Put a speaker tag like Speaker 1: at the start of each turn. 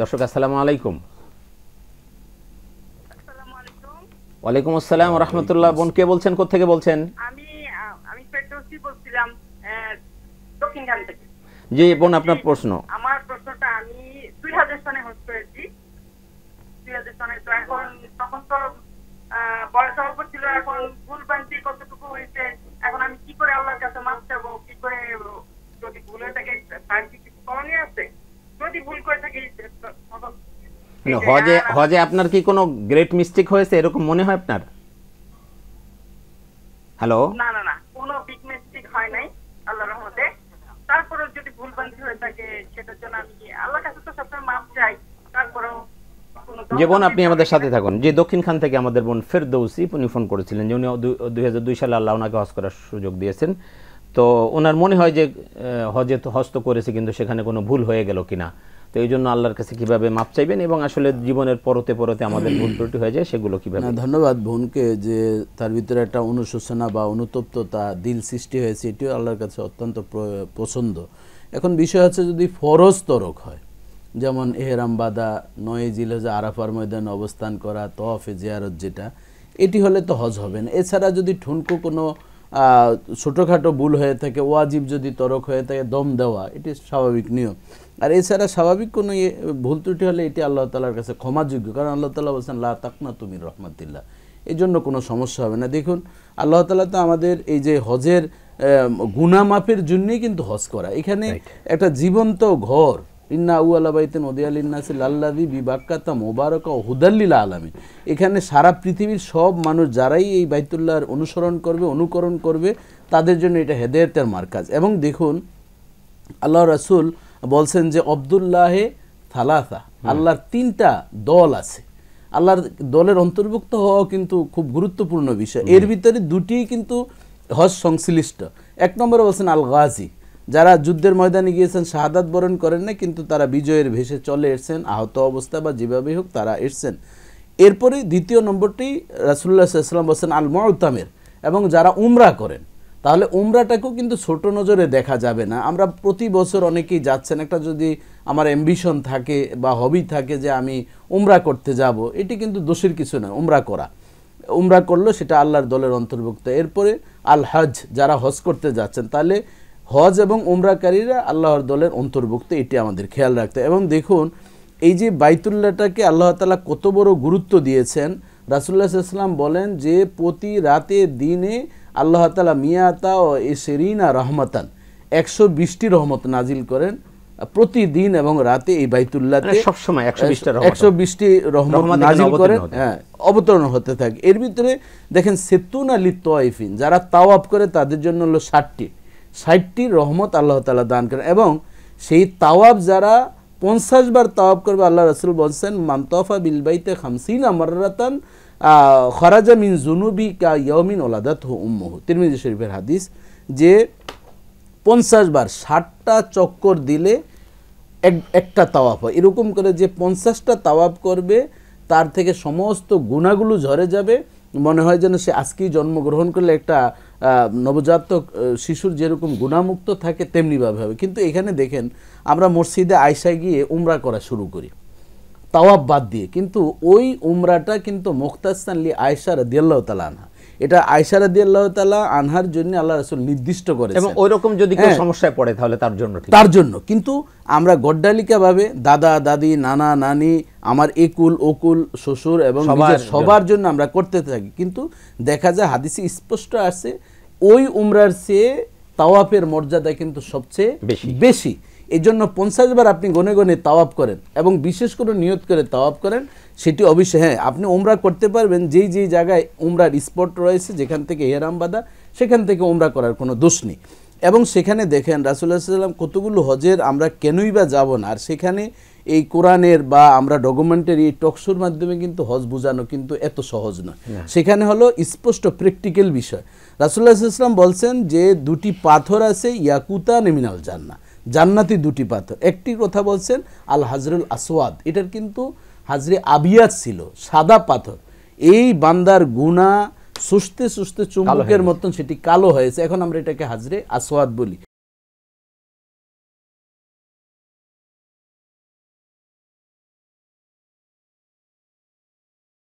Speaker 1: দর্শক আসসালামু আলাইকুম।
Speaker 2: আসসালামু আলাইকুম।
Speaker 1: ওয়ালাইকুম আসসালাম ওয়া রাহমাতুল্লাহ। বোন কে বলছেন, কোথা থেকে বলছেন?
Speaker 2: আমি আমি ফেরদৌসী বলছিলাম দক্ষিণখান থেকে।
Speaker 1: জি বোন, আপনার প্রশ্ন।
Speaker 2: আমার প্রশ্নটা, আমি 2000 সনে হোস্ট করেছি। 2000 সনে, তো এখন তখন তো বয়স অল্প ছিল, এখন ভুল ভ্রান্তি কতটুকু হয়েছে, এখন আমি কি করে আল্লাহর কাছে মাফ চাবো, কি করে, যদি ভুল হয়ে থাকে তার কি কিছু করণীয় আছে? যদি ভুল করে থাকি তখন
Speaker 1: হজে আপনার কি কোনো গ্রেট মিস্টেক হয়েছে এরকম মনে হয় আপনার? হ্যালো।
Speaker 2: না না না, কোনো বিগ মিস্টেক হয় নাই আল্লাহর রহমতে। তারপরে যদি ভুল ভ্রান্তি হয়ে থাকে সেটার জন্য আমি আল্লাহর কাছে তো সবসময় মাফ চাই। তারপরেও
Speaker 1: যে বোন আপনি আমাদের সাথে থাকুন। যে দক্ষিণখান থেকে আমাদের বোন ফেরদৌসী, উনি ফোন করেছিলেন যে উনি 2002 সালে আল্লাহ ওনাকে হজ করার সুযোগ দিয়েছেন। তো ওনার মনে হয় যে হজ তো করেছে, কিন্তু সেখানে কোনো ভুল হয়ে গেল কিনা। তো এই জন্য আল্লাহর কাছে কিভাবে মাপ চাইবেন, এবং আসলে জীবনের পরতে পরতে আমাদের ভুল ত্রুটি হয়ে যায়, সেগুলো কিভাবে।
Speaker 3: ধন্যবাদ বোনকে, যে তার ভিতরে একটা অনুশোচনা বা অনুতপ্ততা দিল সৃষ্টি হয়েছে, এটিও আল্লাহর কাছে অত্যন্ত পছন্দ। এখন বিষয় হচ্ছে যদি ফরজ তরক হয়, যেমন এহরাম বাঁধা, 9 জিলহজ আরাফার ময়দানে অবস্থান করা, তওয়াফে জিয়ারত, যেটা এটি হলে তো হজ হবে না। এছাড়া যদি ঠুনকো কোনো ছোটোখাটো ভুল হয়ে থাকে, ওয়াজিব যদি তরক হয়ে থাকে, দম দেওয়া, এটি স্বাভাবিক নিয়ম। আর এছাড়া স্বাভাবিক কোনো ভুল ত্রুটি হলে এটি আল্লাহ তাআলার কাছে ক্ষমাযোগ্য, কারণ আল্লাহ তাআলা বলছেন লা তাকনাতু মির রাহমাতিল্লাহ, এই জন্য কোনো সমস্যা হবে না। দেখুন আল্লাহ তাআলা তো আমাদের এই যে হজের গুনাহ মাফের জন্যই কিন্তু হজ করা। এখানে একটা জীবন্ত ঘর, ইন্না আউয়ালা বাইতিন উদিয়া লিন্নাসি লাল্লাযী বিবাক্কাতা মুবারাকা ওয়া হুদাল লিল আলামিন, এখানে সারা পৃথিবীর সব মানুষ যারাই এই বাইতুল্লাহর অনুসরণ করবে, অনুকরণ করবে, তাদের জন্য এটা হেদায়েতের মার্কাজ। এবং দেখুন আল্লাহ রাসূল বলছেন যে আব্দুল্লাহে থালাসা, আল্লাহর 3টা দল আছে। আল্লাহর দলের অন্তর্ভুক্ত হওয়া কিন্তু খুব গুরুত্বপূর্ণ বিষয়। এর ভিতরে 2টিই কিন্তু হজ সংশ্লিষ্ট। 1 নম্বরে বলছেন আল গাজী, যারা যুদ্ধের ময়দানে গিয়েছেন, শাহাদাত বরণ করেন না, কিন্তু তারা বিজয়ের ভেসে চলে এসেছেন, আহত অবস্থা বা যেভাবেই হোক তারা এসেছেন। এরপরে 2য় নম্বরটি রাসূলুল্লাহ সাল্লাল্লাহু আলাইহি ওয়াসাল্লাম বলছেন আল মুতামির, এবং যারা উমরা করেন। তাহলে উমরাটাকেও কিন্তু ছোট নজরে দেখা যাবে না। আমরা প্রতি বছর অনেকেই যাচ্ছেন, একটা যদি আমার অ্যাম্বিশন থাকে বা হবি থাকে যে আমি উমরা করতে যাব, এটি কিন্তু দোষের কিছু নয়। উমরা করলো সেটা আল্লাহর দলের অন্তর্ভুক্ত। এরপরে আল হজ, যারা হজ করতে যাচ্ছেন, তাহলে হজ এবং উমরাকারীরা আল্লাহর দলের অন্তর্ভুক্ত, এটি আমাদের খেয়াল রাখতে। এবং দেখুন এই যে বাইতুল্লাহটাকে আল্লাহ তাআলা কত বড় গুরুত্ব দিয়েছেন। রাসূলুল্লাহ সাল্লাল্লাহু আলাইহি ওয়াসাল্লাম বলেন যে প্রতি রাতে দিনে আল্লাহ তাআলা মিয়াতা ও ইশরিনা রহমাতান, 120টি রহমত নাজিল করেন প্রতিদিন এবং রাতে এই বাইতুল্লাহতে।
Speaker 1: সব সময়
Speaker 3: 120টি রহমত নাজিল করেন, অবতরণ হতে থাকে। এর ভিতরে দেখেন সেতুনা লিত-তাওয়াইফিন, যারা তাওয়াফ করে তাদের জন্য হলো 60টি রহমত আল্লাহ তাআলা দান করেন। এবং সেই তাওয়াফ যারা 50 বার তাওয়াফ করবে, আল্লাহ রাসূল বলছেন মান তাওয়াফা বিল বাইতে 50 মাররাতান খরাজা মিন যুনুবি কা ইয়াউমিন ওয়ালাদাতহু উম্মুহু, তিরমিজি শরীফের হাদিস, যে 50 বার 60টা চক্কর দিলে একটা তাওয়াফ হয়। এরকম করে যে 50টা তাওয়াফ করবে তার থেকে সমস্ত গুনাহগুলো ঝরে যাবে। মনে হয় যেন সে আজকেই জন্মগ্রহণ করলে একটা নবজাতক শিশুর যেরকম গুনাহমুক্ত থাকে তেমনিভাবে হবে। কিন্তু এখানে দেখেন আমরা মসজিদে আয়েশায় গিয়ে উমরা করা শুরু করি তাওয়াফ বাদ দিয়ে, কিন্তু ওই উমরাটা কিন্তু মুখতাসান লি আয়েশা রাদিয়াল্লাহু তাআলা আনহা, এটা আয়েশা রাদিয়াল্লাহু তাআলা আনহার জন্য আল্লাহ রাসূল নির্দিষ্ট করেছেন।
Speaker 1: এবং ওইরকম যদি কেউ সমস্যায় পড়ে তাহলে তার জন্য
Speaker 3: কিন্তু আমরা গড্ডালিকাভাবে দাদা দাদি, নানা নানি, আমার একুল ওকুল শ্বশুর এবং সবার জন্য আমরা করতে থাকি। কিন্তু দেখা যায় হাদিসে স্পষ্ট আছে ওই উমরার চেয়ে তাওয়াফের মর্যাদা কিন্তু সবচেয়ে বেশি। এই জন্য 50 বার আপনি গনে গনে তাওয়াফ করেন এবং বিশেষ করে নিয়ত করে তাওয়াফ করেন, সেটি অবশ্যই আপনি উমরা করতে পারবেন যেই জায়গায় উমরার স্পট রয়েছে, যেখান থেকে ইহরাম বাঁধা, সেখান থেকে উমরা করার কোনো দোষ নেই। এবং সেখানে দেখেন রাসূলুল্লাহ সাল্লাল্লাহু আলাইহি ওয়াসাল্লাম কতগুলো হজের আমরা কেনই বা যাব না। আর সেখানে এই কোরআনের বা আমরা ডকুমেন্টারি টকশোর মাধ্যমে কিন্তু হজ বোঝানো কিন্তু এত সহজ নয়। সেখানে হলো স্পষ্ট প্র্যাকটিক্যাল বিষয়। রাসূলুল্লাহ সাল্লাল্লাহু আলাইহি ওয়াসাল্লাম বলছেন যে 2টি পাথর আছে ইয়াকুতান মিনাল জান্নাহ, জান্নাতি 2টি পাথর। একটি কথা বলছেন আল হাজরুল আসওয়াদ, এটার কিন্তু হাজরে আবিয়াত ছিল, সাদা পাথর। এই বান্দার গুনাহ সুস্তে সুস্তে চুম্বকের মতন সেটি কালো হয়েছে, এখন আমরা এটাকে হাজরে আসওয়াদ বলি।